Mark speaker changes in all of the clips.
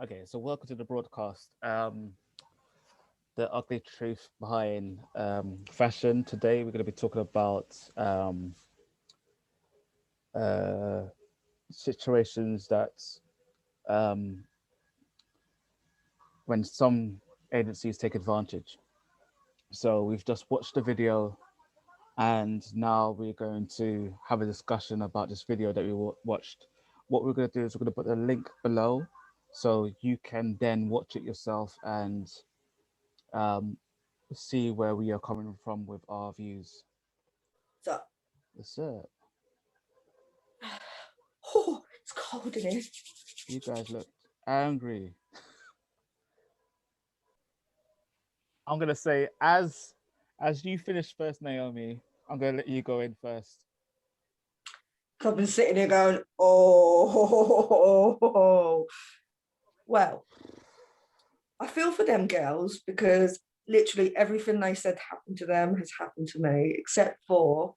Speaker 1: Okay, so welcome to the broadcast. The ugly truth behind fashion. Today, we're going to be talking about uh, situations that um, when some agencies take advantage. So, we've just watched the video, and now we're going to have a discussion about this video that we watched. What we're going to do is we're going to put a link below so you can then watch it yourself and um, see where we are coming from with our views.
Speaker 2: So,
Speaker 1: That's it.
Speaker 2: oh, it's cold in here.
Speaker 1: You guys look angry. I'm gonna say as you finish first, Naomi. I'm gonna let you go in first.
Speaker 2: I've been sitting here going, oh, well, I feel for them girls because literally everything they said happened to them has happened to me, except for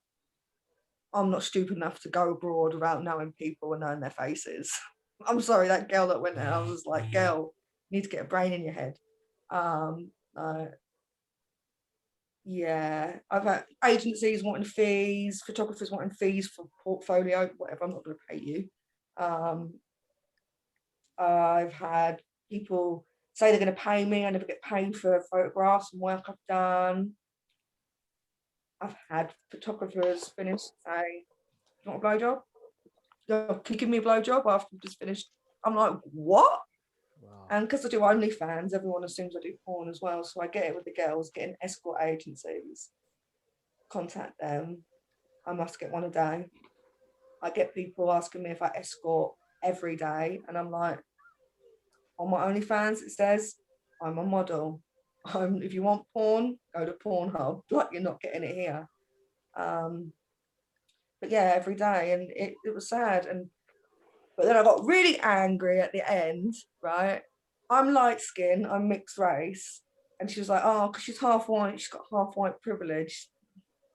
Speaker 2: I'm not stupid enough to go abroad without knowing people and knowing their faces. I'm sorry, that girl that went there, I was like, girl, you need to get a brain in your head. Um, uh, yeah, I've had agencies wanting fees, photographers wanting fees for portfolio, whatever. I'm not going to pay you. Um, I've had people say they're going to pay me. I never get paid for photographs and work I've done. I've had photographers finish say, "You want a blowjob? Can you give me a blowjob after you've just finished?" I'm like, "What?"
Speaker 1: Wow.
Speaker 2: And because I do OnlyFans, everyone assumes I do porn as well. So I get it with the girls getting escort agencies, contact them. I must get one a day. I get people asking me if I escort every day, and I'm like, on my OnlyFans, it says I'm a model. If you want porn, go to Pornhub. Like you're not getting it here. Um, but yeah, every day, and it was sad. And but then I got really angry at the end. Right, I'm light skinned, I'm mixed race, and she was like, oh, because she's half white, she's got half white privilege.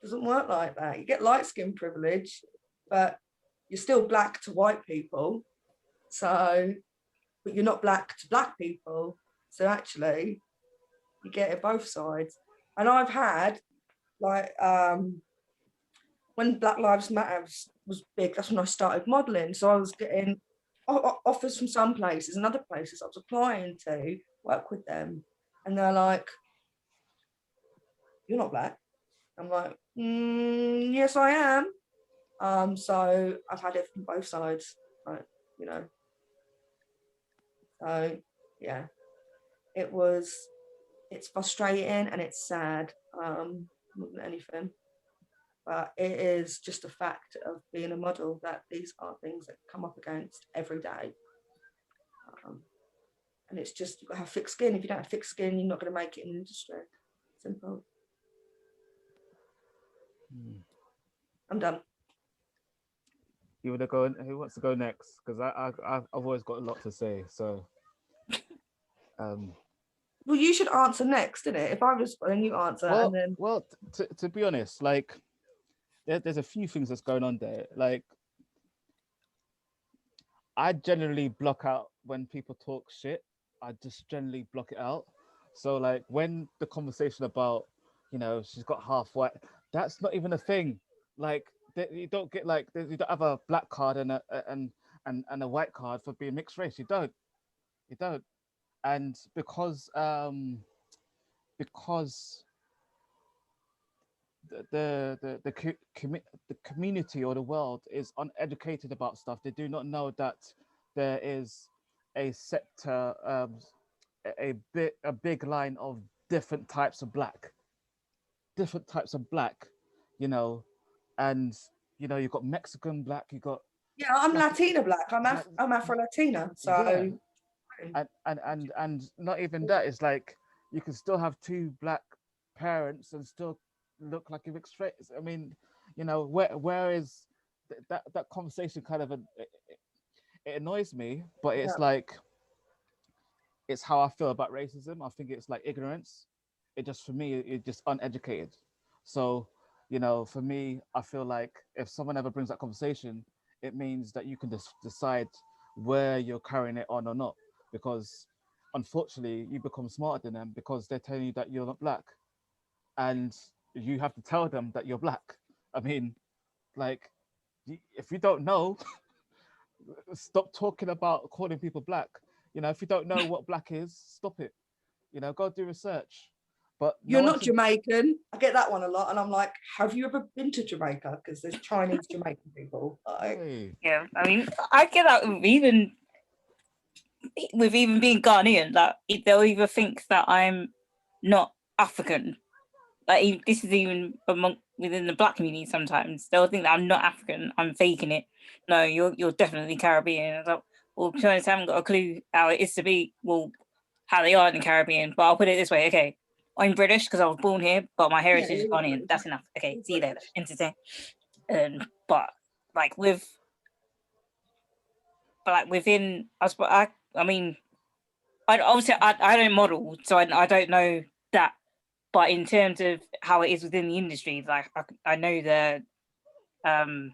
Speaker 2: Doesn't work like that. You get light skin privilege, but you're still black to white people. So, but you're not black to black people. So actually, you get it both sides. And I've had like when Black Lives Matter was big, that's when I started modelling. So I was getting offers from some places and other places I was applying to work with them, and they're like, "You're not black." I'm like, "Yes, I am." So I've had it from both sides, right? You know, so yeah, it was. It's frustrating and it's sad, more than anything. But it is just a fact of being a model that these are things that come up against every day. Um, and it's just you've got to have thick skin. If you don't have thick skin, you're not going to make it in the industry. Simple.
Speaker 1: Hmm.
Speaker 2: I'm done.
Speaker 1: You want to go? Who wants to go next? Because I've always got a lot to say. So um,
Speaker 2: Well, you should answer next, didn't it? If I was, then you answer, and then
Speaker 1: to be honest, like there's a few things that's going on there. Like I generally block out when people talk shit. I just generally block it out. So like when the conversation about, she's got half white, that's not even a thing. Like you don't get like you don't have a black card and and a white card for being mixed race. You don't. You don't. And because the community or the world is uneducated about stuff. They do not know that there is a sector, a big line of different types of black, different types of black, you know, and you've got Mexican black, you got
Speaker 2: yeah, I'm
Speaker 1: black,
Speaker 2: Latina black.
Speaker 1: like,
Speaker 2: I'm Afro Latina.
Speaker 1: yeah,
Speaker 2: So
Speaker 1: and not even that. It's like you can still have two black parents and still look like you're mixed race. I mean, where is that conversation kind of it annoys me, but
Speaker 2: yeah,
Speaker 1: it's like it's how I feel about racism. I think it's like ignorance. It just for me, it's just uneducated. So, for me, I feel like if someone ever brings that conversation, it means that you can just decide where you're carrying it on or not. because unfortunately you become smarter than them because they're telling you that you're not black, and you have to tell them that you're black. I mean, like, if you don't know, stop talking about calling people black. If you don't know what black is, stop it. Go do research. But no
Speaker 2: You're
Speaker 1: one
Speaker 2: not
Speaker 1: seems.
Speaker 2: Jamaican. I get that one a lot, and I'm like, have you ever been to Jamaica? Because there's Chinese Jamaican people. Like,
Speaker 1: Hey,
Speaker 3: Yeah, I mean, I get that with even being Ghanaian, that they'll either think that I'm not African. Like this is even within the black community. Sometimes they'll think that I'm not African. I'm faking it. No, you're definitely Caribbean. I was like, well, to be honest, I haven't got a clue how it is to be. Well, how they are in the Caribbean. But I'll put it this way. Okay, I'm British because I was born here, but my heritage is
Speaker 2: you're
Speaker 3: Ghanaian.
Speaker 2: British.
Speaker 3: That's enough. Okay,
Speaker 2: You're
Speaker 3: see you later.
Speaker 2: British.
Speaker 3: Entertain. But like with, but like within, I mean, obviously I don't model, so I don't know that. But in terms of how it is within the industry, like I know um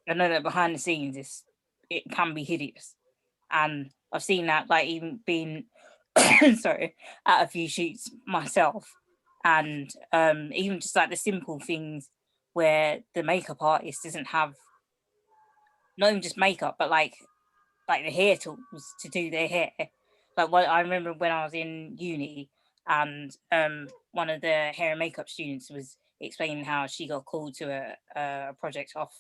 Speaker 3: that behind the scenes it can be hideous, and I've seen that like even being sorry at a few shoots myself, and even just like the simple things where the makeup artist doesn't have not even just makeup but like the hair tools to do their hair. Like what I remember when I was in uni, and one of the hair and makeup students was explaining how she got called to a project off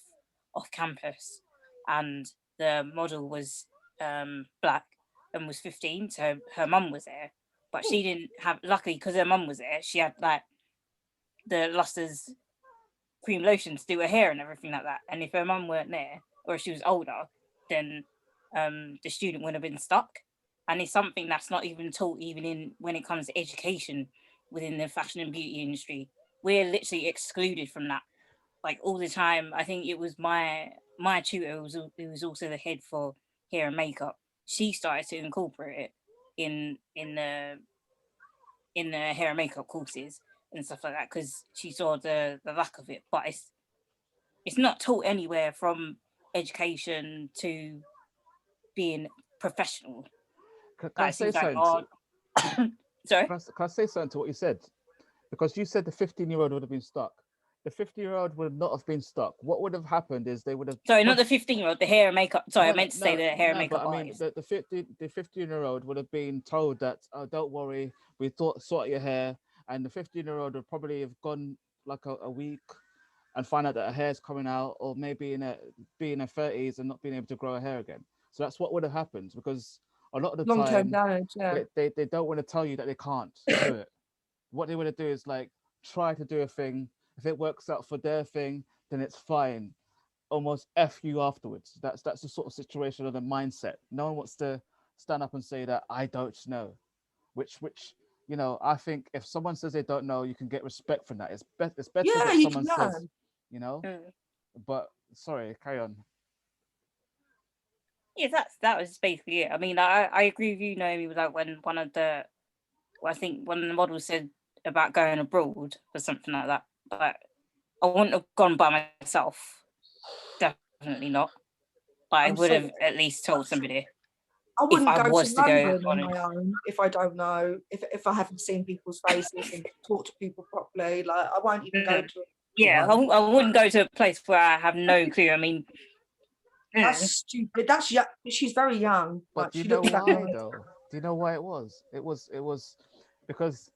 Speaker 3: campus, and the model was black and was 15, so her mum was there, but she didn't have, luckily because her mum was there, she had like the Luster's cream lotion to do her hair and everything like that. And if her mum weren't there, or if she was older, then the student would have been stuck. And it's something that's not even taught, even in when it comes to education within the fashion and beauty industry. We're literally excluded from that, like all the time. I think it was my tutor who was also the head for hair and makeup. She started to incorporate it in the hair and makeup courses and stuff like that because she saw the lack of it. But it's not taught anywhere from education to being professional.
Speaker 1: can I
Speaker 3: Like it
Speaker 1: say
Speaker 3: seems like
Speaker 1: something?
Speaker 3: oh sorry.
Speaker 1: Can I say something to what you said? Because you said the 15-year-old would have been stuck. The 50-year-old would not have been stuck. What would have happened is they would have
Speaker 3: Sorry, not the
Speaker 1: pushed.
Speaker 3: 15-year-old, the hair and makeup. Sorry, I
Speaker 1: No, no,
Speaker 3: meant to say
Speaker 1: no,
Speaker 3: the hair and
Speaker 1: no. But
Speaker 3: makeup
Speaker 1: I mean,
Speaker 3: artist.
Speaker 1: the 15-year-old would have been told that, oh, don't worry, we thought sort your hair, and the 15-year-old would probably have gone like a week and find out that her hair's coming out, or maybe be in her 30s and not being able to grow her hair again. So that's what would have happened because a lot of the
Speaker 2: Long-term
Speaker 1: time
Speaker 2: damage. Yeah.
Speaker 1: they don't want to tell you that they can't do it. What they want to do is like try to do a thing. If it works out for their thing, then it's fine. Almost F you afterwards. That's the sort of situation or the mindset. No one wants to stand up and say that I don't know. Which I think if someone says they don't know, you can get respect from that. It's better
Speaker 2: Yeah,
Speaker 1: that
Speaker 2: you
Speaker 1: someone
Speaker 2: can
Speaker 1: says,
Speaker 2: learn.
Speaker 1: you know.
Speaker 3: Mm.
Speaker 1: But sorry, carry on.
Speaker 3: Yeah, that was basically it. I mean, I agree with you, Naomi, with like when one of the I think one of the models said about going abroad or something like that. But I wouldn't have gone by myself. Definitely not. I
Speaker 2: I'm
Speaker 3: would
Speaker 2: sorry.
Speaker 3: have at least told somebody
Speaker 2: I
Speaker 3: if
Speaker 2: wouldn't
Speaker 3: I
Speaker 2: go to
Speaker 3: was to go
Speaker 2: London on
Speaker 3: on it.
Speaker 2: my own if I don't know, if I haven't seen people's faces and talked to people properly. Like, I won't even go to
Speaker 3: Yeah,
Speaker 2: one.
Speaker 3: I wouldn't go to a place where I have no clue. I mean,
Speaker 2: That's stupid. That's young. She's very young.
Speaker 1: But
Speaker 2: Like,
Speaker 1: do you
Speaker 2: she
Speaker 1: know
Speaker 2: looks that
Speaker 1: why
Speaker 2: nice.
Speaker 1: though? Do you know why it was? It was because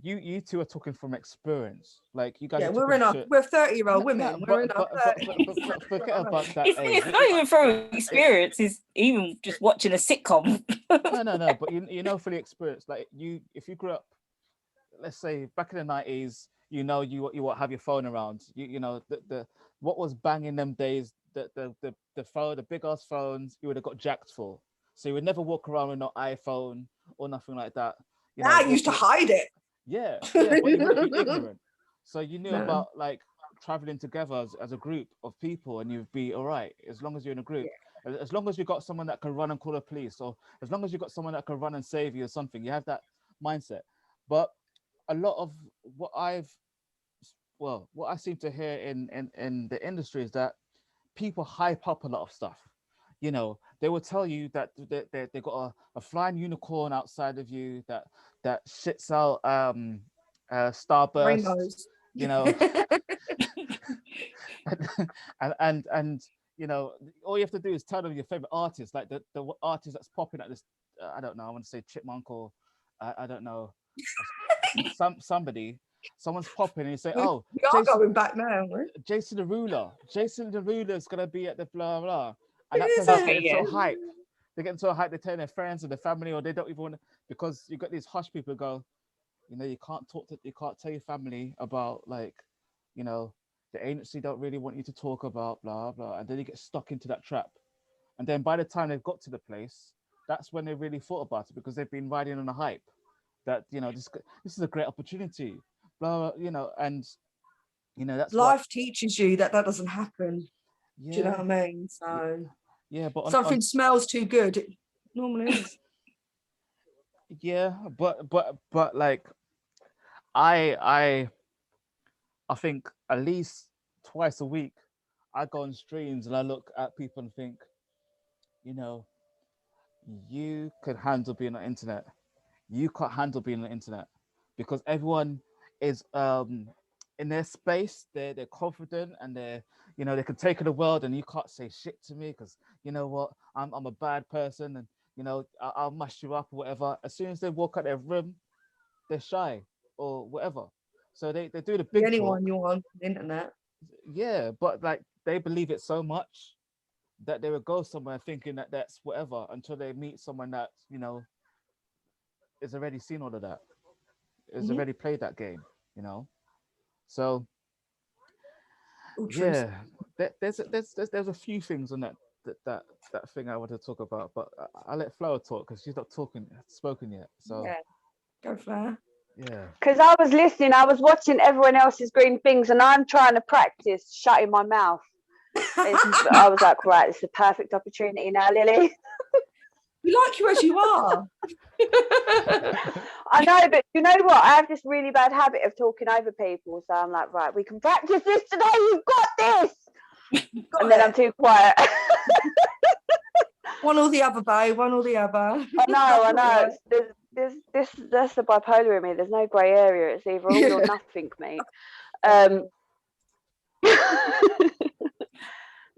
Speaker 1: you two are talking from experience. Like you guys
Speaker 2: Yeah,
Speaker 1: are talking shit.
Speaker 2: we're 30-year-old
Speaker 1: No,
Speaker 2: women.
Speaker 1: no,
Speaker 2: We're in our 30s.
Speaker 1: forget about that age.
Speaker 3: it's not even from experience. It's even just watching a sitcom.
Speaker 1: No. But for the experience, like if you grew up, let's say back in the 90s, you won't have your phone around. The what was banging them days, the phone, the big ass phones, you would have got jacked for. So you would never walk around with no iPhone or nothing like that.
Speaker 2: I used to hide it.
Speaker 1: Yeah, but you wouldn't be ignorant. So you knew
Speaker 2: No.
Speaker 1: about like traveling together as a group of people, and you'd be all right as long as you're in a group. As long as you got someone that can run and call the police, or as long as you got someone that can run and save you or something, you have that mindset. But a lot of what what I seem to hear in the industry is that people hype up a lot of stuff. you know, they will tell you that they got a flying unicorn outside of you that shits out starburst,
Speaker 2: Rainbows.
Speaker 1: you know, and you know, all you have to do is tell them your favorite artist, like the artist that's popping at this. I don't know. I want to say Chipmunk or I don't know, somebody. Someone's popping and you say,
Speaker 2: We
Speaker 1: "Oh,
Speaker 2: are
Speaker 1: Jason,
Speaker 2: going back now. Right?
Speaker 1: Jason Derulo. Jason Derulo is gonna be at the blah blah," and that
Speaker 2: Is
Speaker 1: person's
Speaker 3: Okay,
Speaker 1: getting so
Speaker 3: yeah.
Speaker 1: hype. They're getting so hype. They tell their friends or their family, or they don't even want to, because you got these hush people who go, you know, you can't tell your family about, like, you know, the agency don't really want you to talk about blah blah, and then you get stuck into that trap. And then by the time they've got to the place, that's when they really thought about it, because they've been riding on a hype that, you know, this is a great opportunity, blah, blah, you know, and you know that's what.
Speaker 2: Life teaches you that doesn't happen. Do you know
Speaker 1: Yeah,
Speaker 2: what I mean?
Speaker 1: yeah,
Speaker 2: So
Speaker 1: yeah, but
Speaker 2: something smells too good. It normally is.
Speaker 1: yeah, but like I I I think at least twice a week I go on streams and I look at people and think, you know, you could handle being on the internet. You can't handle being on the internet, because everyone is in their space. They're confident and they're, you know, they can take on the world, and you can't say shit to me because, you know what, I'm a bad person, and you know I'll mash you up or whatever. As soon as they walk out their room, they're shy or whatever. So they do the
Speaker 2: Be
Speaker 1: big
Speaker 2: anyone
Speaker 1: talk.
Speaker 2: you want on the internet.
Speaker 1: Yeah, but like they believe it so much that they will go somewhere thinking that that's whatever, until they meet someone that, you know, is already seen all of that, is
Speaker 2: Mm-hmm.
Speaker 1: already played that game, you know. So
Speaker 2: All truth.
Speaker 1: yeah, there's a few things on that thing I want to talk about, but I'll let Flower talk because she's not spoken yet. So
Speaker 2: Yeah, go Flair.
Speaker 1: yeah.
Speaker 4: Because I was listening, I was watching everyone else's green things, and I'm trying to practice shutting my mouth. I was like, right, it's a perfect opportunity now, Lily.
Speaker 2: We like you as you are.
Speaker 4: I know, but you know what? I have this really bad habit of talking over people. So I'm like, right, we can practice this today. You've got this.
Speaker 2: Got
Speaker 4: And then
Speaker 2: it.
Speaker 4: I'm too quiet.
Speaker 2: One or the other, babe. One or the other.
Speaker 4: I know. That's the bipolar in me. There's no grey area. It's either all or nothing, mate.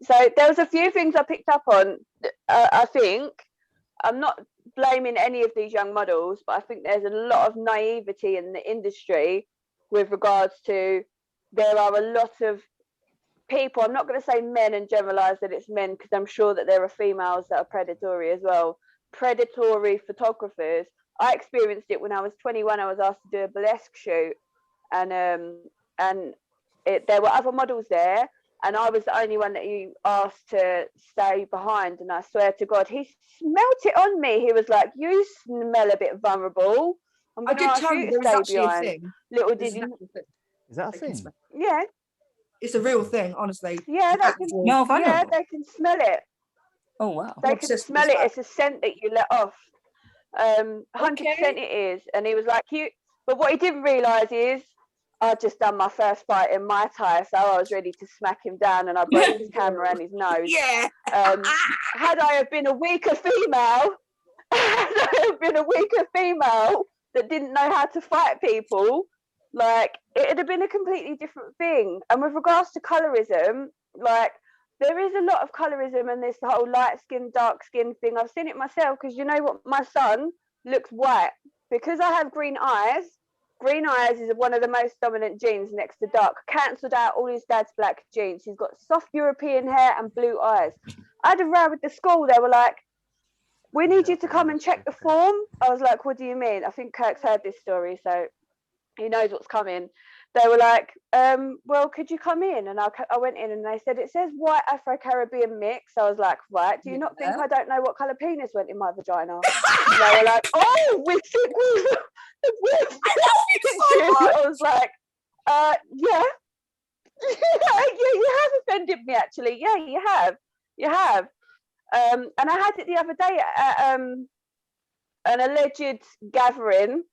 Speaker 4: So there was a few things I picked up on. I think I'm not blaming any of these young models, but I think there's a lot of naivety in the industry with regards to, there are a lot of people, I'm not going to say men and generalize that it's men, because I'm sure that there are females that are predatory as well, predatory photographers. I experienced it when I was 21. I was asked to do a burlesque shoot, and there were other models there, and I was the only one that he asked to stay behind. And I swear to God, he smelt it on me. He was like, "You smell a bit vulnerable. I'm
Speaker 2: I
Speaker 4: going to
Speaker 2: did
Speaker 4: ask
Speaker 2: tell
Speaker 4: you
Speaker 2: you
Speaker 4: to
Speaker 2: there is
Speaker 4: stay
Speaker 2: actually a
Speaker 4: behind."
Speaker 2: thing.
Speaker 4: Little
Speaker 2: This
Speaker 4: did
Speaker 2: is an
Speaker 4: you,
Speaker 2: actual thing.
Speaker 1: Is that a
Speaker 2: They can
Speaker 1: thing?
Speaker 2: smell.
Speaker 4: yeah,
Speaker 2: It's a real thing, honestly.
Speaker 4: yeah,
Speaker 2: The
Speaker 4: they can,
Speaker 2: actual-
Speaker 3: No,
Speaker 4: yeah,
Speaker 3: vulnerable.
Speaker 4: they can smell it.
Speaker 3: Oh wow.
Speaker 2: I'm
Speaker 4: They can
Speaker 2: obsessed with
Speaker 4: smell
Speaker 2: this
Speaker 4: it.
Speaker 2: fact.
Speaker 4: It's a scent that you let off. 100% it is. And he was like, "You," but what he didn't realise is I'd just done my first fight in my Thai, so I was ready to smack him down, and I broke his camera and his nose.
Speaker 2: Yeah.
Speaker 4: Had I have been a weaker female, that didn't know how to fight people, like, it'd have been a completely different thing. And with regards to colorism, like, there is a lot of colorism and this whole light skin, dark skin thing. I've seen it myself, because you know what, my son looks white because I have green eyes. Green eyes is one of the most dominant genes next to dark. Cancelled out all his dad's black genes. He's got soft European hair and blue eyes. I had a row with the school. They were like, "We need you to come and check the form." I was like, "What do you mean?" I think Kirk's heard this story, so he knows what's coming. They were like, "Well, could you come in?" And I went in, and they said, "It says white Afro-Caribbean mix." I was like, "Right, do you not think I don't know what colour penis went in my vagina?" And they were like, "Oh, we think I was like, yeah." Yeah, you have offended me, actually. Yeah, you have. And I had it the other day at an alleged gathering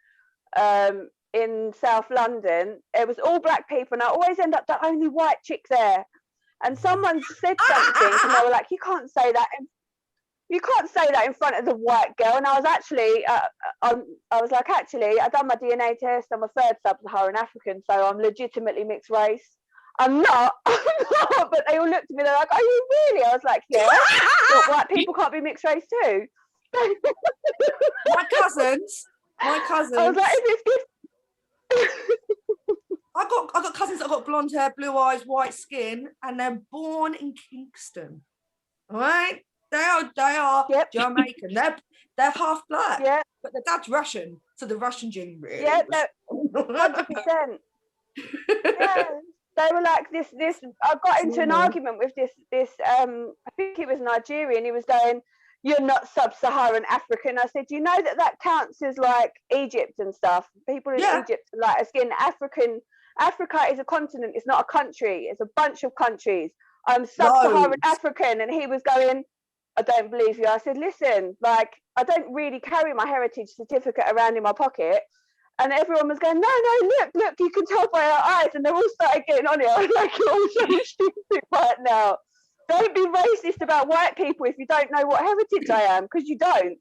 Speaker 4: in South London. It was all black people, and I always end up the only white chick there. And someone said something, and they were like, "You can't say that." you can't say that in front of the white girl. And I was actually, I was like, actually, I done my DNA test. I'm a third sub-Saharan African, so I'm legitimately mixed race. I'm not, but they all looked at me. They're like, "Are you really?" I was like, "Yeah." What, white people can't be mixed race too?
Speaker 2: My cousins.
Speaker 4: I was like, "Is this?"
Speaker 2: I got cousins that got blonde hair, blue eyes, white skin, and they're born in Kingston. All right, they are
Speaker 4: Yep.
Speaker 2: Jamaican. They're half black,
Speaker 4: Yeah,
Speaker 2: but their dad's Russian, so the Russian gene really.
Speaker 4: yeah,
Speaker 2: was-
Speaker 4: 100%. Yeah, they were like this. I got into an argument with this. I think he was Nigerian. He was going, "You're not sub-Saharan African." I said, "You know that counts as like Egypt and stuff. People in
Speaker 2: Yeah.
Speaker 4: Egypt are lighter skin. Africa is a continent. It's not a country. It's a bunch of countries. I'm sub-Saharan
Speaker 2: Loads.
Speaker 4: African." And he was going, "I don't believe you." I said, "Listen, like I don't really carry my heritage certificate around in my pocket." And everyone was going, no, look, you can tell by our eyes. And they all started getting on it. I was like, "You're all so stupid right now. Don't be racist about white people if you don't know what heritage I am, because you don't.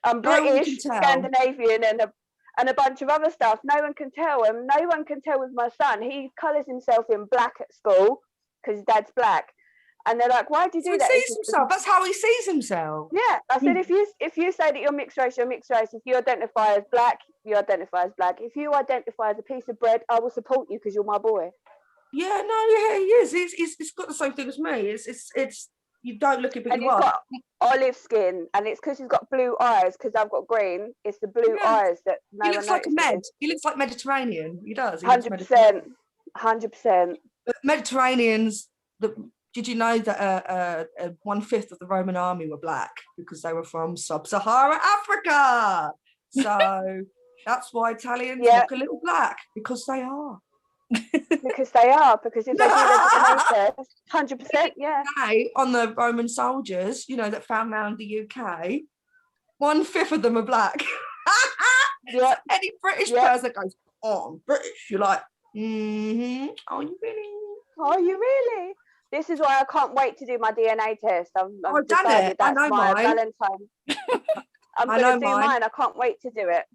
Speaker 4: I'm
Speaker 2: No one can
Speaker 4: British,
Speaker 2: tell.
Speaker 4: Scandinavian, and a bunch of other stuff. No one can tell. And no one can tell with my son. He colours himself in black at school because his dad's black. And they're like, "Why do you
Speaker 2: So
Speaker 4: do
Speaker 2: he
Speaker 4: that?"
Speaker 2: sees himself. That's how he sees himself.
Speaker 4: Yeah, I said, if you say that you're mixed race, you're mixed race. If you identify as black, you identify as black. If you identify as a piece of bread, I will support you because you're my boy.
Speaker 2: Yeah, no, yeah, he is. He's got the same thing as me. It's you don't look it, but
Speaker 4: And
Speaker 2: you
Speaker 4: he's
Speaker 2: are.
Speaker 4: got olive skin, and it's because he's got blue eyes. Because I've got green, it's the blue
Speaker 2: Yeah.
Speaker 4: eyes that no
Speaker 2: He
Speaker 4: one
Speaker 2: looks like a
Speaker 4: notices.
Speaker 2: Med. He looks like Mediterranean. He does. He looks
Speaker 4: 100%, 100%.
Speaker 2: But Mediterraneans. Did you know that 1/5 of the Roman army were black because they were from sub-Saharan Africa? So that's why Italians look a little black, because they are.
Speaker 4: Because they are. Because if they do their DNA test, 100%, yeah.
Speaker 2: On the Roman soldiers, that found around the UK, 1/5 of them are black.
Speaker 4: Yeah.
Speaker 2: Any British person goes, "Oh, I'm British." You're like, "Are you really?
Speaker 4: Are you really?" This is why I can't wait to do my DNA test. I've
Speaker 2: decided
Speaker 4: that's
Speaker 2: I know
Speaker 4: my
Speaker 2: mine.
Speaker 4: Valentine. I'm
Speaker 2: I
Speaker 4: going
Speaker 2: know
Speaker 4: to do mine. I can't wait to do it.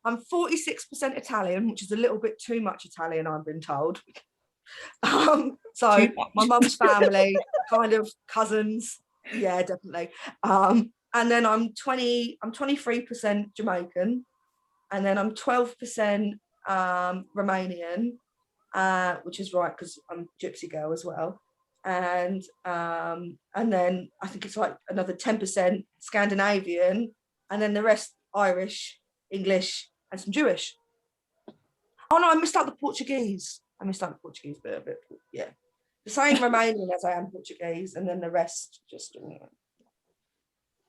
Speaker 2: I'm 46% Italian, which is a little bit too much Italian, I've been told. So my mum's family, kind of cousins, yeah, definitely. And then I'm 23% Jamaican, and then I'm 12% Romanian, which is right because I'm gypsy girl as well. And then I think it's like another 10% Scandinavian, and then the rest Irish, English, and some Jewish. Oh no, I missed out the Portuguese. Bit of it, yeah. The same Romanian as I am Portuguese, and then the rest just.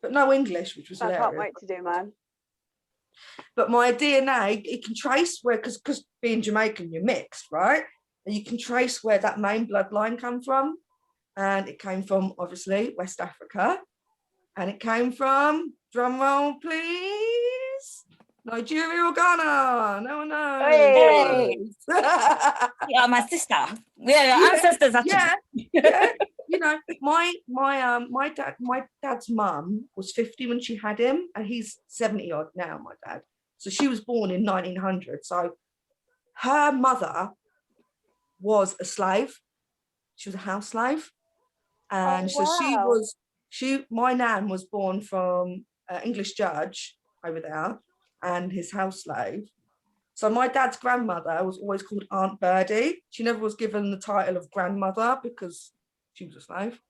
Speaker 2: But no English, which was hilarious.
Speaker 4: I can't wait to do mine.
Speaker 2: But my DNA, it can trace where, because being Jamaican, you're mixed, right? And you can trace where that main bloodline come from. And it came from, obviously, West Africa. And it came from, drum roll, please, Nigeria or Ghana. No one knows.
Speaker 4: Hey.
Speaker 3: Yeah, my sister. Yeah, ancestors actually.
Speaker 2: Yeah. My dad's mum was 50 when she had him, and he's 70 odd now, my dad. So she was born in 1900. So her mother was a slave. She was a house slave. And my nan was born from an English judge over there and his house slave. So my dad's grandmother was always called Aunt Birdie. She never was given the title of grandmother because she was a slave.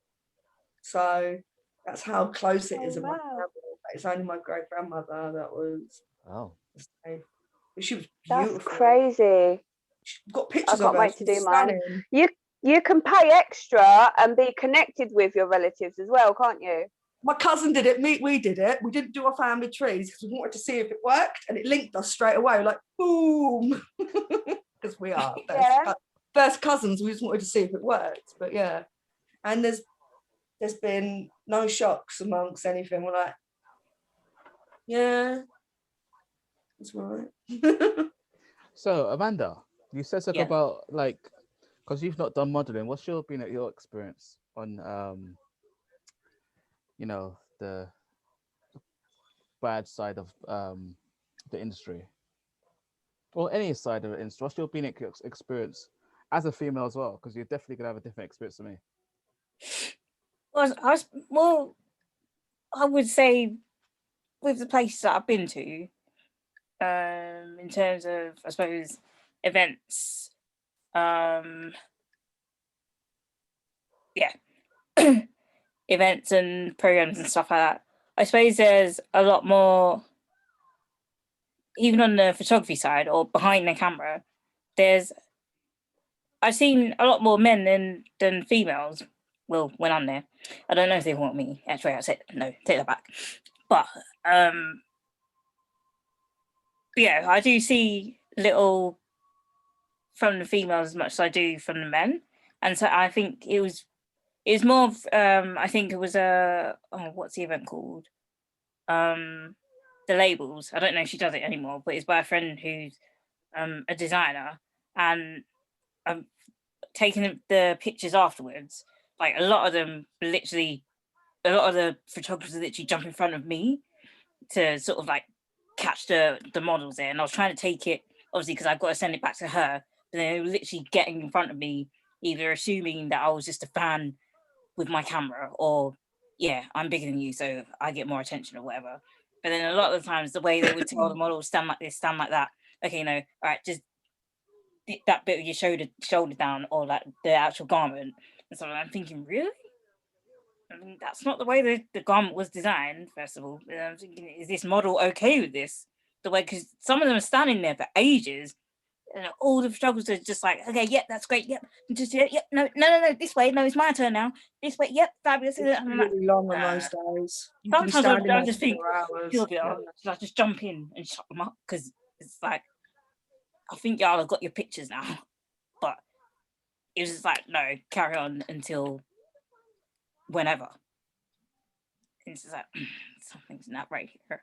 Speaker 2: So that's how close it is. My family. It's only my great grandmother that was a slave. But she was beautiful.
Speaker 4: That's crazy.
Speaker 2: She's got pictures
Speaker 4: I
Speaker 2: of
Speaker 4: can't
Speaker 2: her.
Speaker 4: wait to do
Speaker 2: stunning.
Speaker 4: mine. You can pay extra and be connected with your relatives as well, can't you?
Speaker 2: My cousin did it. We did it. We didn't do our family trees because we wanted to see if it worked, and it linked us straight away. Like boom, because we are first cousins. We just wanted to see if it worked. But yeah, and there's been no shocks amongst anything. We're like, yeah, that's right.
Speaker 1: So Amanda, you said something about because you've not done modeling. What's your experience on the bad side of the industry, or any side of the industry? What's your being experience as a female as well? Because you're definitely gonna have a different experience than me.
Speaker 3: Well, I would say with the places that I've been to, in terms of, I suppose, events, events and programs and stuff like that. I suppose there's a lot more, even on the photography side or behind the camera. I've seen a lot more men than females. Well, when I'm there, I don't know if they want me. Actually, I said no. Take that back. But yeah, I do see little from the females as much as I do from the men, and so I think it was more of, I think it was what's the event called? The Labels. I don't know if she does it anymore, but it's by a friend who's a designer, and I'm taking the pictures afterwards. Like a lot of them, literally, a lot of the photographers literally jump in front of me to sort of like catch the models there, and I was trying to take it, obviously, because I've got to send it back to her. But they were literally getting in front of me, either assuming that I was just a fan with my camera, or yeah, I'm bigger than you, so I get more attention or whatever. But then a lot of the times, the way they would tell the model, stand like this, stand like that. Okay, no, all right, just that bit of your shoulder down, or like the actual garment. And so I'm thinking, really? I mean, that's not the way the garment was designed, first of all. And I'm thinking, is this model okay with this? The way, because some of them are standing there for ages, and all the photographers are just like, okay, yep, that's great, yep, just yep, no, this way, no, it's my turn now, this way, yep, fabulous.
Speaker 2: It's
Speaker 3: I'm like,
Speaker 2: really long on those days. You can
Speaker 3: sometimes
Speaker 2: stand in
Speaker 3: I
Speaker 2: there
Speaker 3: just think,
Speaker 2: for hours.
Speaker 3: should I just jump in and shut them up? Because it's like, I think y'all have got your pictures now, but it was just like, no, carry on until whenever. And it's just like, something's not right here.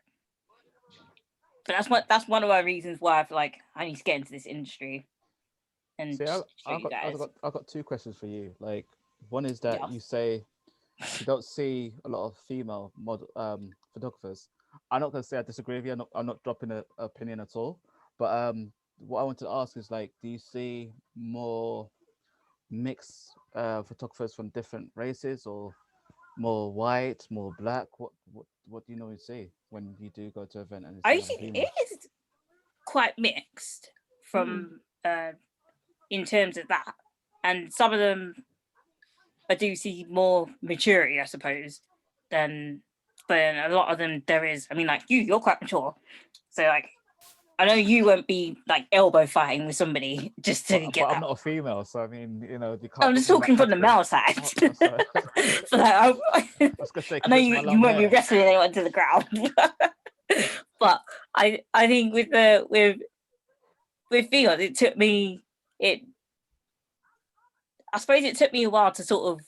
Speaker 3: But that's one of my reasons why I feel like I need to get into this industry and
Speaker 1: See,
Speaker 3: just show you guys.
Speaker 1: I've got two questions for you. Like, one is that
Speaker 3: Yeah.
Speaker 1: you say you don't see a lot of female photographers. I'm not gonna say I disagree with you. I'm not dropping an opinion at all. But what I wanted to ask is, like, do you see more mixed photographers from different races, or more white, more black? What do you normally see when you do go to an event and you
Speaker 3: I
Speaker 1: see other
Speaker 3: think
Speaker 1: females?
Speaker 3: it is quite mixed from in terms of that, and some of them I do see more maturity, I suppose, than. But a lot of them there is. I mean, like you're quite mature, so like I know you won't be like elbow fighting with somebody just to get
Speaker 1: But
Speaker 3: that.
Speaker 1: I'm not a female, so I mean, you know, you can't.
Speaker 3: I'm just talking from the male side. So like,
Speaker 1: I was gonna say,
Speaker 3: I know
Speaker 1: 'cause it's my
Speaker 3: you
Speaker 1: long
Speaker 3: won't be
Speaker 1: hair.
Speaker 3: wrestling anyone to the ground. But I think with females, I suppose it took me a while to sort of,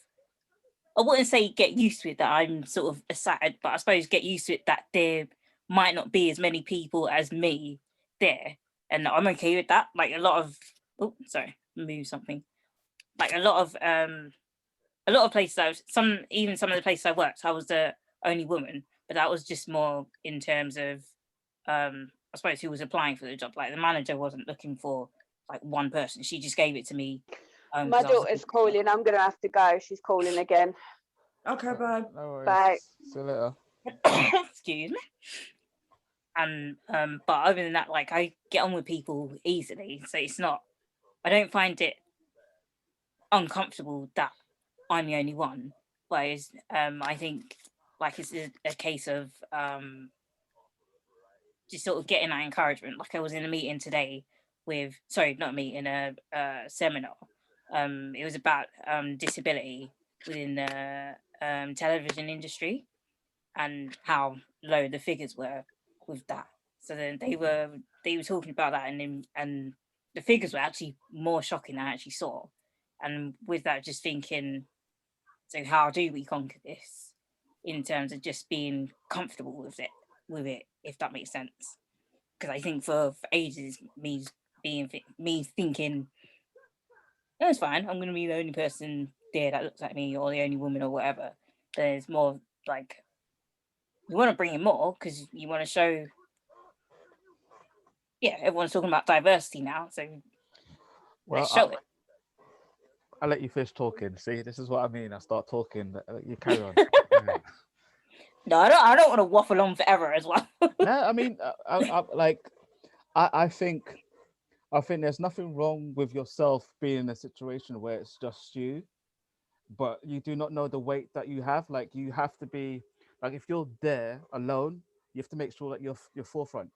Speaker 3: I wouldn't say get used to it that I'm sort of aside, but I suppose get used to it that there might not be as many people as me there, and I'm okay with that. Like a lot of, move something. Like a lot of places, some of the places I worked, I was the only woman, but that was just more in terms of, I suppose, who was applying for the job. Like the manager wasn't looking for like one person; she just gave it to me.
Speaker 4: My daughter's calling. I'm gonna have to go. She's calling again.
Speaker 2: Okay, bye.
Speaker 1: No worries.
Speaker 4: Bye.
Speaker 1: See you later.
Speaker 3: Excuse me. And but other than that, like I get on with people easily, so it's not. I don't find it uncomfortable that I'm the only one. Whereas I think like it's a case of just sort of getting that encouragement. Like I was in a meeting today with, not a meeting, a seminar. It was about disability within the television industry and how low the figures were with that. So then they were talking about that, and the figures were actually more shocking than I actually saw. And with that, just thinking, so how do we conquer this in terms of just being comfortable with it, if that makes sense? Because I think for ages, me thinking, no, it's fine, I'm going to be the only person there that looks like me, or the only woman or whatever. There's more like you want to bring in more because you want to show. Yeah, everyone's talking about diversity now, so
Speaker 1: Well,
Speaker 3: let's show it.
Speaker 1: I'll let you finish talking. See, this is what I mean. I start talking, you carry on. Yeah.
Speaker 3: No, I don't want to waffle on forever as well.
Speaker 1: No, I mean, I think there's nothing wrong with yourself being in a situation where it's just you, but you do not know the weight that you have. Like you have to be like if you're there alone, you have to make sure that you're forefront.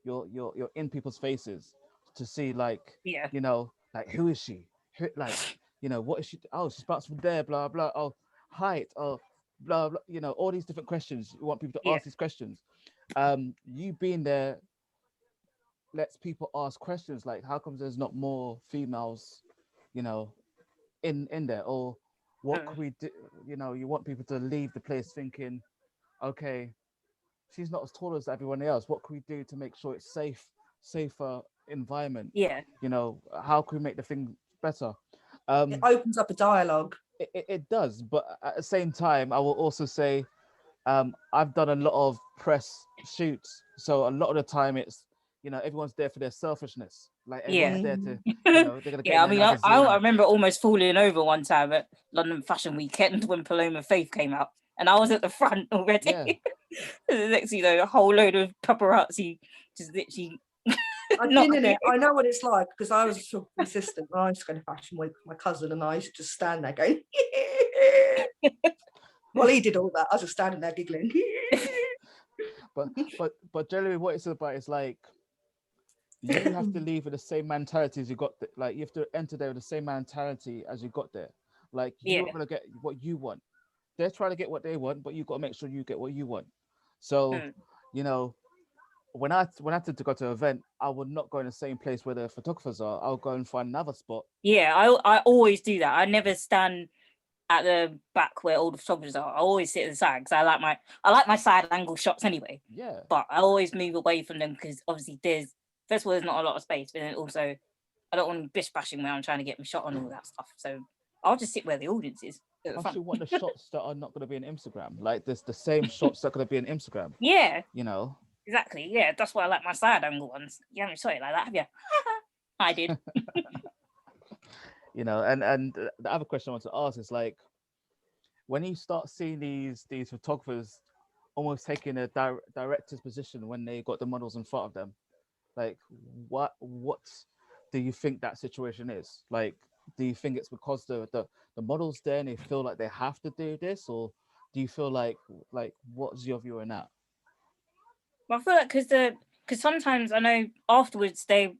Speaker 1: You're in people's faces to see like
Speaker 3: Yeah,
Speaker 1: like who is she? Like what is she? Oh, she's bounced from there. Blah blah. Oh, height. Oh, blah blah. All these different questions. You want people to
Speaker 3: yeah,
Speaker 1: ask these questions. You being there lets people ask questions like, how come there's not more females, you know, in there? Or what
Speaker 3: mm,
Speaker 1: could we do? You want people to leave the place thinking, okay, she's not as tall as everyone else. What can we do to make sure it's safer environment?
Speaker 3: yeah,
Speaker 1: How can we make the thing better?
Speaker 2: It
Speaker 1: Um,
Speaker 2: opens up a dialogue.
Speaker 1: it does, but at the same time, I will also say, I've done a lot of press shoots, so a lot of the time it's everyone's there for their selfishness. Like
Speaker 3: yeah.
Speaker 1: everyone's there to,
Speaker 2: Mm.
Speaker 1: they're gonna get
Speaker 3: Yeah,
Speaker 1: in
Speaker 3: I
Speaker 1: their
Speaker 3: mean, I
Speaker 1: magazine.
Speaker 3: remember almost falling over one time at London Fashion Weekend when Paloma Faith came out, and I was at the front
Speaker 1: Yeah,
Speaker 3: already. And the next, a whole load of paparazzi just literally
Speaker 2: I've
Speaker 3: not
Speaker 2: been in
Speaker 3: here.
Speaker 2: it. I know what it's like because I was a photography assistant when I used to go to Fashion Week with my cousin, and I used to just stand there going, well, he did all that. I was just standing there giggling.
Speaker 1: but generally, what it's about is like you have to leave with the same mentality as you got. Like you have to enter there with the same mentality as you got there. Like you
Speaker 3: Yeah.
Speaker 1: are gonna get what you want. They're trying to get what they want, but you got to make sure you get what you want. So,
Speaker 3: Mm.
Speaker 1: you know, when I had to go to an event, I would not go in the same place where the photographers are. I'll go and find another spot.
Speaker 3: Yeah, I always do that. I never stand at the back where all the photographers are. I always sit at the side because I like my side angle shots anyway.
Speaker 1: Yeah,
Speaker 3: But I always move away from them because obviously first of all there's not a lot of space, but then also I don't want to be bish bashing when I'm trying to get my shot on all that stuff. So I'll just sit where the audience is at the
Speaker 1: plus
Speaker 3: front.
Speaker 1: you want the shots that are not going to be in Instagram. Like there's the same shots that are going to be in Instagram.
Speaker 3: Yeah,
Speaker 1: You know,
Speaker 3: exactly. Yeah, that's why I like my side angle ones. You haven't shot it like that, have you? I did.
Speaker 1: and the other question I want to ask is like when you start seeing these photographers almost taking a director's position when they got the models in front of them, like what do you think that situation is? Like, do you think it's because the models there and they feel like they have to do this, or do you feel like what's your view on that?
Speaker 3: Well, I feel like because sometimes I know afterwards the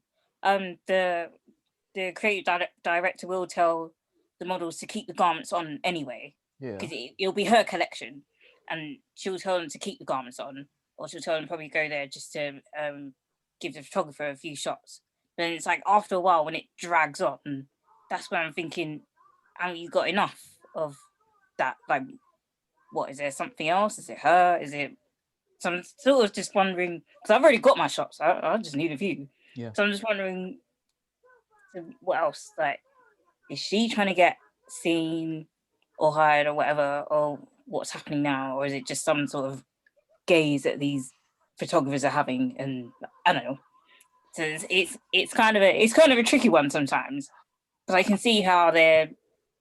Speaker 3: creative director will tell the models to keep the garments on anyway
Speaker 1: Yeah,
Speaker 3: because it'll be her collection, and she'll tell them to keep the garments on, or she'll tell them to probably go there just to give the photographer a few shots. Then it's like after a while when it drags on, that's when I'm thinking, haven't you got enough of that? Like, what is there something else? Is it her? Is it? So I'm sort of just wondering because I've already got my shots. I just need a few.
Speaker 1: yeah.
Speaker 3: So I'm just wondering, so what else? Like, is she trying to get seen or hired or whatever, or what's happening now, or is it just some sort of gaze that these photographers are having? And I don't know. So it's kind of a tricky one sometimes because I can see how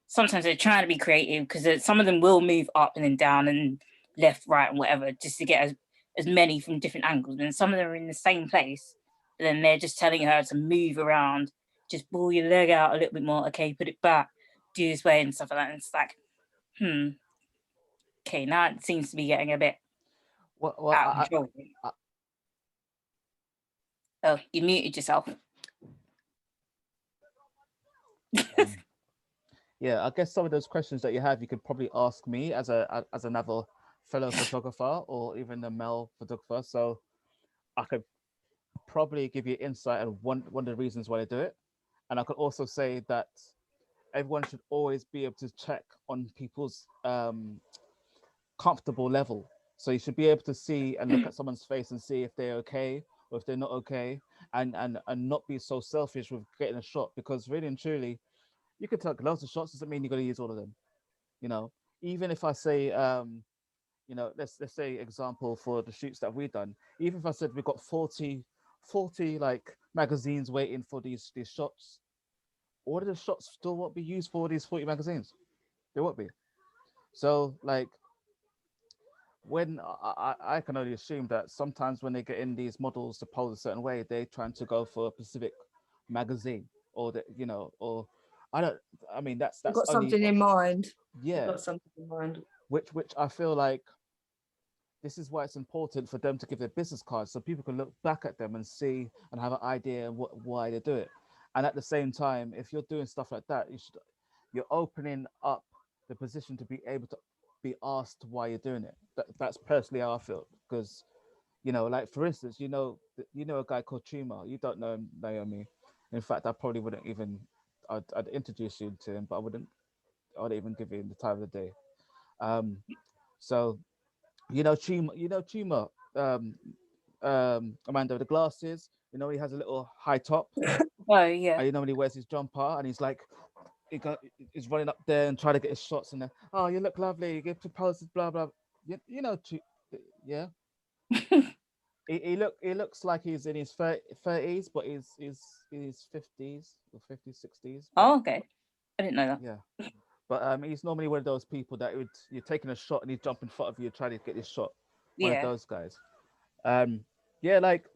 Speaker 3: sometimes they're trying to be creative because some of them will move up and then down and left, right, and whatever just to get as many from different angles. And some of them are in the same place, but then they're just telling her to move around, just pull your leg out a little bit more. Okay, put it back, do this way and stuff like that. And it's like, okay, now it seems to be getting a bit
Speaker 1: Well,
Speaker 3: out of control.
Speaker 1: I
Speaker 3: Oh, you muted yourself.
Speaker 1: um, yeah, I guess some of those questions that you have, you could probably ask me as another fellow photographer or even a male photographer. So I could probably give you insight on one of the reasons why they do it. And I could also say that everyone should always be able to check on people's comfortable level. So you should be able to see and look at someone's face and see if they're okay or if they're not okay, and not be so selfish with getting a shot, because really and truly, you could take loads of shots, doesn't mean you're going to use all of them. You know, even if I say you know, let's say example for the shoots that we've done. Even if I said we've got 40 like magazines waiting for these shots, all of the shots still won't be used for these 40 magazines. They won't be. So like when I can only assume that sometimes when they get in these models to pose a certain way, they're trying to go for a specific magazine or the, you know, or I don't. I mean,
Speaker 2: You've
Speaker 1: that's
Speaker 2: got
Speaker 1: only
Speaker 2: something in mind. You've
Speaker 1: yeah.
Speaker 2: got something in mind.
Speaker 1: Which I feel like this is why it's important for them to give their business cards so people can look back at them and see and have an idea of why they do it. And at the same time, if you're doing stuff like that, you're opening up the position to be able to be asked why you're doing it. That's personally how I feel because you know, like for instance, you know a guy called Chuma. You don't know him, Naomi. In fact, I probably wouldn't even. I'd introduce you to him, but I wouldn't even give him the time of the day. Um, so Chuma, Amanda, with the glasses. You know, he has a little high top.
Speaker 3: Oh yeah.
Speaker 1: And you know when he wears his jumper and he's like, he's running up there and trying to get his shots and then, oh, you look lovely. You get to poses, blah blah. You know, yeah. He looks like he's in his 30s, but he's in his 50s or 50s, 60s. But
Speaker 3: Oh, okay. I didn't know that.
Speaker 1: yeah, but he's normally one of those people that you're taking a shot and he's jumping in front of you trying to get this shot. One of
Speaker 3: Yeah.
Speaker 1: those guys. Yeah, like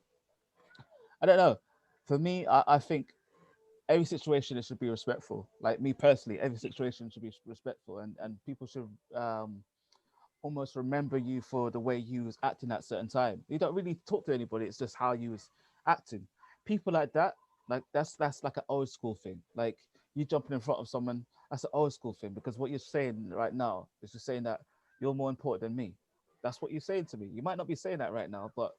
Speaker 1: I don't know. For me, I think every situation it should be respectful. Like me personally, every situation should be respectful, and people should almost remember you for the way you was acting at certain time. You don't really talk to anybody. It's just how you was acting. People like that, like that's like an old school thing. Like you jumping in front of someone, that's an old school thing because what you're saying right now is you're saying that you're more important than me. That's what you're saying to me. You might not be saying that right now, but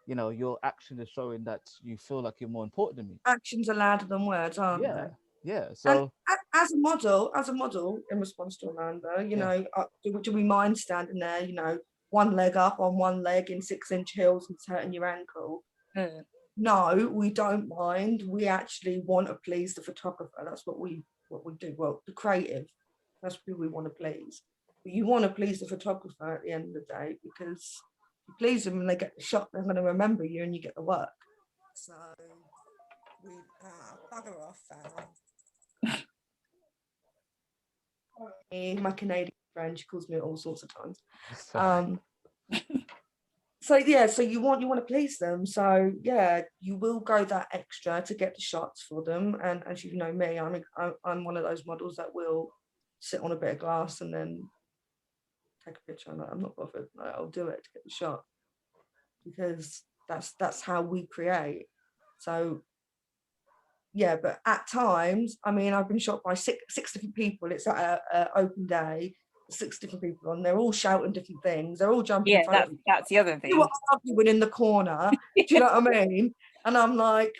Speaker 1: you know your action is showing that you feel like you're more important than me.
Speaker 2: Actions are louder than words, aren't
Speaker 1: Yeah,
Speaker 2: they?
Speaker 1: yeah.
Speaker 2: And
Speaker 1: So
Speaker 2: as a model, in response to Amanda,
Speaker 1: yeah,
Speaker 2: do we mind standing there, one leg up on one leg in 6-inch heels and it's hurting your ankle?
Speaker 3: Mm.
Speaker 2: No, we don't mind. We actually want to please the photographer. That's what we do. Well, the creative, that's who we want to please. But you want to please the photographer at the end of the day because you please them and they get the shot, they're going to remember you and you get the work. So we bugger off. My Canadian friend, she calls me all sorts of times. So yeah, so you want to please them. So yeah, you will go that extra to get the shots for them. And as you know me, I'm one of those models that will sit on a bit of glass and then take a picture. I'm not bothered. I'll do it to get the shot because that's how we create. So yeah, but at times, I mean, I've been shot by six different people. It's at an open day, 6 different people, and they're all shouting different things. They're all jumping in
Speaker 3: Yeah,
Speaker 2: front of me.
Speaker 3: that's the other
Speaker 2: You
Speaker 3: thing.
Speaker 2: are arguing in the corner. Do you know what I mean? And I'm like,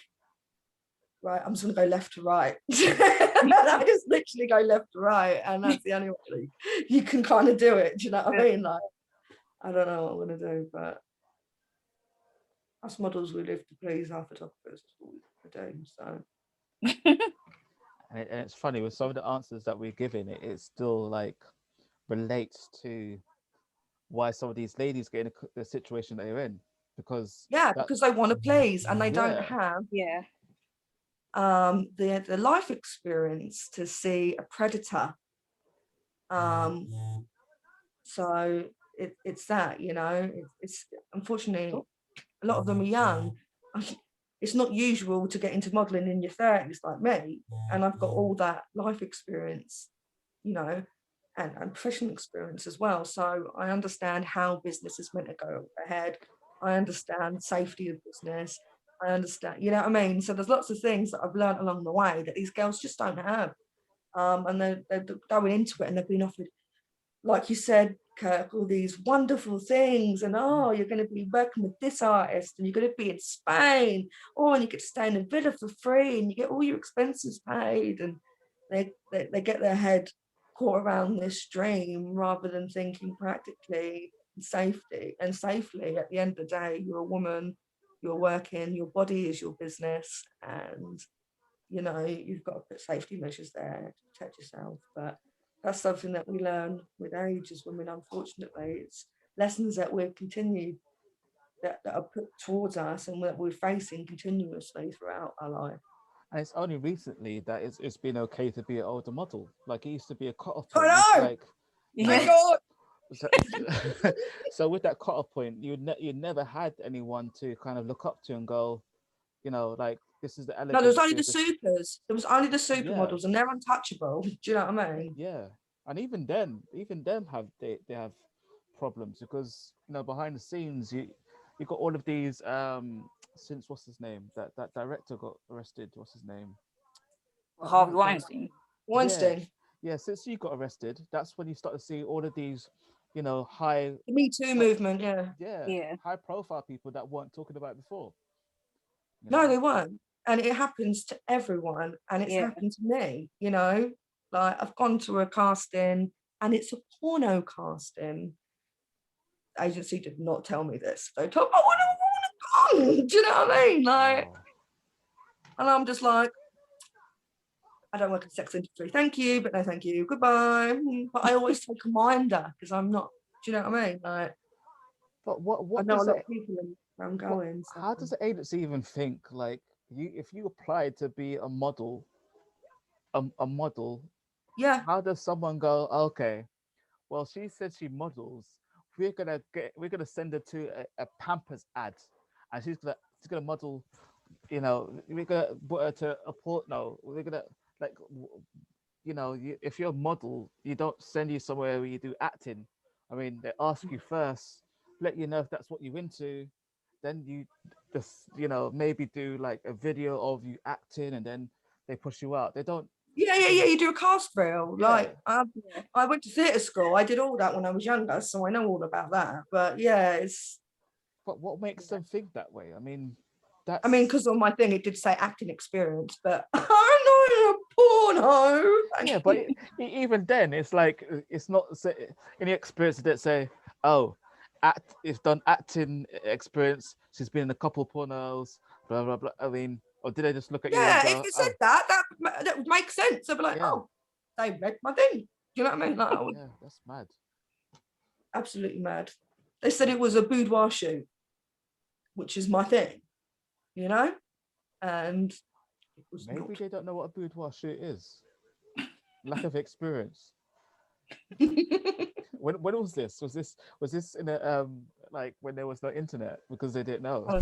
Speaker 2: right, I'm just gonna go left to right. I just literally go left to right, and that's the only way you can kind of do it. Do you know what I mean? Like, I don't know what I'm gonna do, but us models, we live to please our photographers. That's what we do. So.
Speaker 1: and it's funny with some of the answers that we're giving, it still like relates to why some of these ladies get in the situation that they're in because
Speaker 2: Yeah,
Speaker 1: that
Speaker 2: because they want to please and they don't
Speaker 1: yeah
Speaker 2: have
Speaker 3: Yeah.
Speaker 2: the life experience to see a predator. So it's that, it's unfortunately a lot of them are young. It's not usual to get into modeling in your 30s like me, and I've got all that life experience, and professional experience as well. So I understand how business is meant to go ahead. I understand safety of business. I understand, you know what I mean? So there's lots of things that I've learned along the way that these girls just don't have. And they're going into it and they've been offered, like you said, Kirk, all these wonderful things, and you're going to be working with this artist, and you're going to be in Spain, and you get to stay in a villa for free, and you get all your expenses paid, and they get their head caught around this dream rather than thinking practically and safely. At the end of the day, you're a woman, you're working, your body is your business, and you've got to put safety measures there to protect yourself. But that's something that we learn with age as women, unfortunately. lessons that we've continued, that are put towards us and that we're facing continuously throughout our life.
Speaker 1: And it's only recently that it's been okay to be an older model. Like it used to be a cut-off
Speaker 2: I
Speaker 1: point. It's
Speaker 2: know!
Speaker 1: like,
Speaker 2: My
Speaker 3: Yeah.
Speaker 2: God!
Speaker 1: so, so with that cut-off point, you never had anyone to kind of look up to and go, you know, like this is the
Speaker 2: No, there was
Speaker 1: elegance.
Speaker 2: only the
Speaker 1: this-
Speaker 2: supers. There was only the
Speaker 1: Yeah.
Speaker 2: supermodels, and they're untouchable. Do you know what I mean?
Speaker 1: Yeah, and even them have they have problems because behind the scenes you got all of these since what's his name, that director got arrested, what's his name,
Speaker 3: Harvey Weinstein.
Speaker 2: Weinstein.
Speaker 1: yeah, since he got arrested, that's when you start to see all of these high
Speaker 2: The Me Too movement, yeah.
Speaker 3: Yeah.
Speaker 1: high profile people that weren't talking about it before.
Speaker 2: No, they weren't. And it happens to everyone. And it's
Speaker 3: Yeah.
Speaker 2: happened to me, you know. Like I've gone to a casting and it's a porno casting. The agency did not tell me this. They told me, I want to go. Do you know what I mean? Like,
Speaker 1: Wow.
Speaker 2: and I'm just like, I don't work in the sex industry. Thank you, but no thank you. Goodbye. But I always take a minder because I'm not, do you know what I mean? Like,
Speaker 1: But
Speaker 2: I
Speaker 1: what
Speaker 2: know a
Speaker 1: does
Speaker 2: lot
Speaker 1: it,
Speaker 2: of people and I'm going. So.
Speaker 1: how does the agency even think like if you applied to be a model, a model,
Speaker 2: Yeah.
Speaker 1: how does someone go, okay, well, she said she models, we're gonna send her to a Pampers ad, and she's gonna model, we're gonna put her to a port, no, we're gonna like if you're a model, you don't send you somewhere where you do acting. I mean, they ask you first, let you know if that's what you're into, then you just maybe do like a video of you acting, and then they push you out. They don't.
Speaker 2: Yeah. You do a cast reel.
Speaker 1: Yeah.
Speaker 2: Like I went to theatre school. I did all that when I was younger, so I know all about that. But yeah, it's.
Speaker 1: But what makes them think that way? I mean, that's.
Speaker 2: I mean, because on my thing it did say acting experience, but I'm not in a porno.
Speaker 1: Yeah, but even then, it's like it's not any experience that say, oh, it's done acting experience. She's been in a couple pornos, blah blah blah. I mean, or did they just look at you and
Speaker 2: Yeah,
Speaker 1: go,
Speaker 2: if it
Speaker 1: oh,
Speaker 2: said that would make sense. I'd be like,
Speaker 1: Yeah.
Speaker 2: oh, they read my thing. Do you know what I mean? Like, I would,
Speaker 1: yeah, that's mad.
Speaker 2: absolutely mad. They said it was a boudoir shoot, which is my thing, and it was
Speaker 1: Maybe
Speaker 2: not.
Speaker 1: they don't know what a boudoir shoot is. Lack of experience. When was this? Was this in a like when there was no internet because they didn't know?
Speaker 3: Oh,